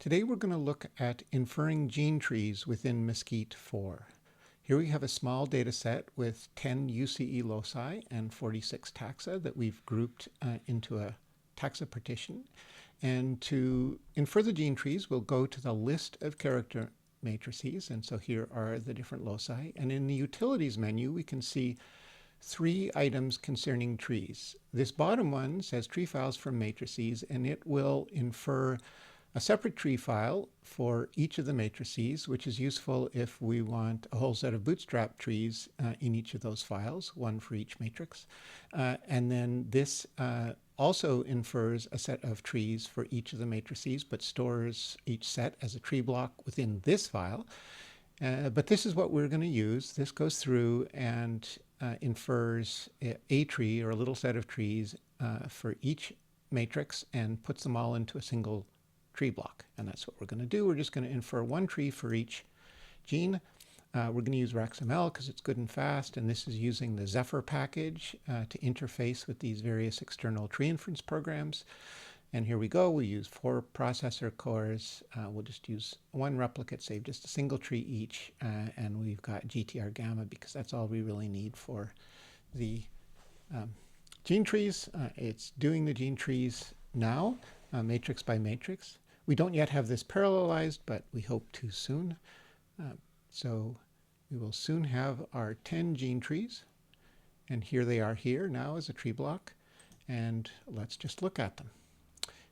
Today we're going to look at inferring gene trees within Mesquite 4. Here we have a small data set with 10 UCE loci and 46 taxa that we've grouped into a taxa partition. And to infer the gene trees, we'll go to the list of character matrices. And so here are the different loci. And in the utilities menu, we can see 3 items concerning trees. This bottom one says tree files from matrices, and it will infer a separate tree file for each of the matrices, which is useful if we want a whole set of bootstrap trees in each of those files, one for each matrix. And then this also infers a set of trees for each of the matrices, but stores each set as a tree block within this file. But this is what we're going to use. This goes through and infers a tree or a little set of trees for each matrix and puts them all into a single tree block. And that's what we're going to do. We're just going to infer one tree for each gene. We're going to use RAxML because it's good and fast, and this is using the Zephyr package to interface with these various external tree inference programs. And here we go. We use 4 processor cores. We'll just use 1 replicate, save just a single tree each, and we've got GTR gamma because that's all we really need for the gene trees. It's doing the gene trees now, matrix by matrix. We don't yet have this parallelized, but we hope to soon. So we will soon have our 10 gene trees. And here they are here now as a tree block. And let's just look at them.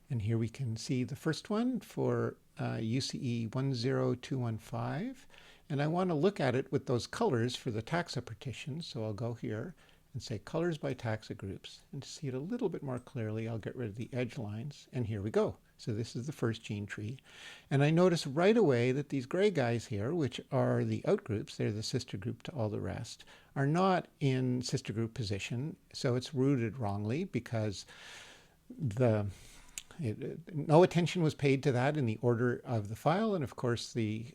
And here we can see the first one for UCE 10215. And I want to look at it with those colors for the taxa partition. So I'll go here and say colors by taxa groups. And to see it a little bit more clearly, I'll get rid of the edge lines. And here we go. So this is the first gene tree. And I notice right away that these gray guys here, which are the outgroups, they're the sister group to all the rest, are not in sister group position. So it's rooted wrongly because no attention was paid to that in the order of the file. And of course, the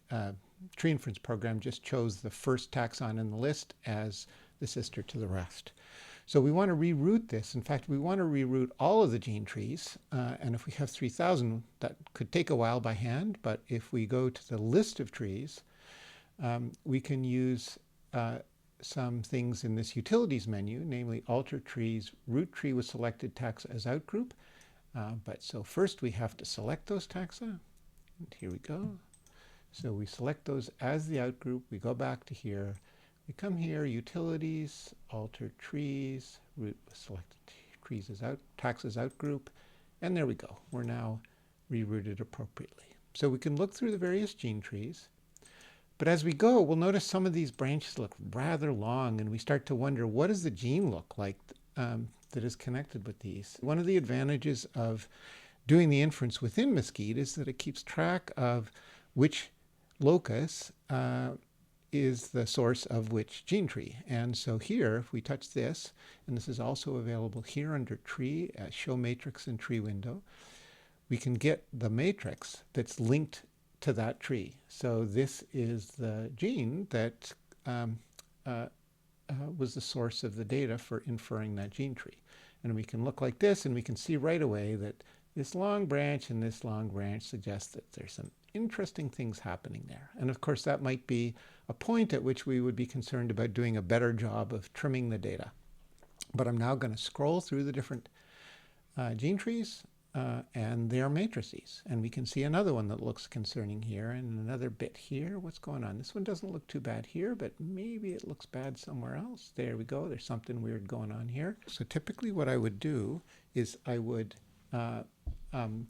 tree inference program just chose the first taxon in the list as the sister to the rest. So we want to reroute this. In fact, we want to reroute all of the gene trees. And if we have 3,000, that could take a while by hand. But if we go to the list of trees, we can use some things in this utilities menu, namely alter trees, root tree with selected taxa as outgroup. But so first we have to select those taxa. And here we go. So we select those as the outgroup. We go back to here. We come here, utilities, alter trees, root with selected trees as taxas outgroup, and there we go. We're now rerouted appropriately. So we can look through the various gene trees, but as we go, we'll notice some of these branches look rather long, and we start to wonder, what does the gene look like that is connected with these? One of the advantages of doing the inference within Mesquite is that it keeps track of which locus is the source of which gene tree. And so here, if we touch this, and this is also available here under tree, show matrix and tree window, we can get the matrix that's linked to that tree. So this is the gene that was the source of the data for inferring that gene tree. And we can look like this, and we can see right away that this long branch and this long branch suggest that there's some interesting things happening there. And of course, that might be a point at which we would be concerned about doing a better job of trimming the data. But I'm now going to scroll through the different gene trees, and they are matrices. And we can see another one that looks concerning here, and another bit here. What's going on? This one doesn't look too bad here, but maybe it looks bad somewhere else. There we go. There's something weird going on here. So typically what I would do is I would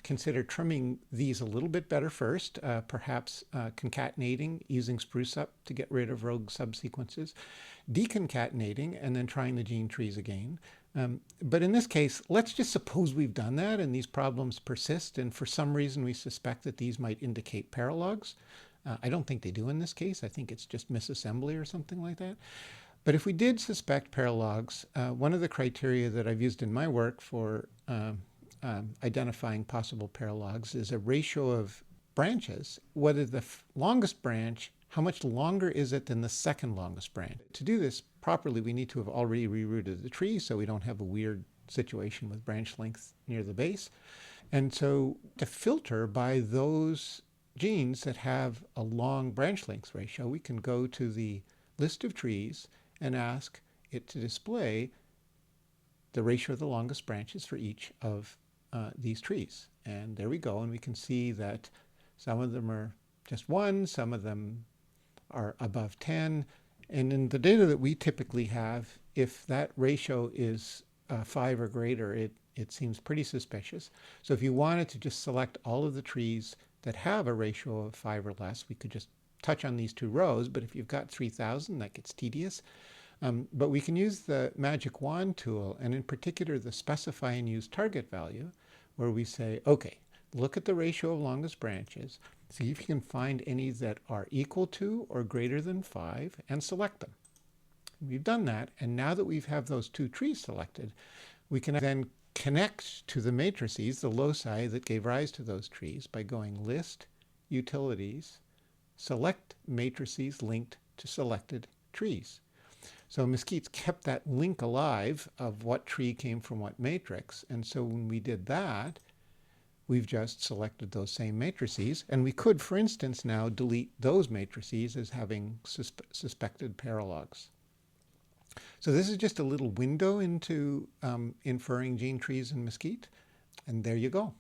consider trimming these a little bit better first, perhaps concatenating, using spruce up to get rid of rogue subsequences, deconcatenating, and then trying the gene trees again. But in this case, let's just suppose we've done that and these problems persist, and for some reason we suspect that these might indicate paralogs. I don't think they do in this case. I think it's just misassembly or something like that. But if we did suspect paralogs, one of the criteria that I've used in my work for identifying possible paralogs is a ratio of branches, whether the longest branch, how much longer is it than the second longest branch. To do this properly, we need to have already rerouted the tree so we don't have a weird situation with branch length near the base. And so to filter by those genes that have a long branch length ratio, we can go to the list of trees and ask it to display the ratio of the longest branches for each of these trees. And there we go, and we can see that some of them are just 1, some of them are above 10. And in the data that we typically have, if that ratio is 5 or greater, it seems pretty suspicious. So if you wanted to just select all of the trees that have a ratio of 5 or less, we could just touch on these 2 rows. But if you've got 3,000, that gets tedious. But we can use the magic wand tool, and in particular the specify and use target value, where we say, okay, look at the ratio of longest branches, see if you can find any that are equal to or greater than 5, and select them. We've done that, and now that we have those 2 trees selected, we can then connect to the matrices, the loci that gave rise to those trees, by going list, utilities, select matrices linked to selected trees. So Mesquite's kept that link alive of what tree came from what matrix. And so when we did that, we've just selected those same matrices. And we could, for instance, now delete those matrices as having suspected paralogs. So this is just a little window into inferring gene trees in Mesquite. And there you go.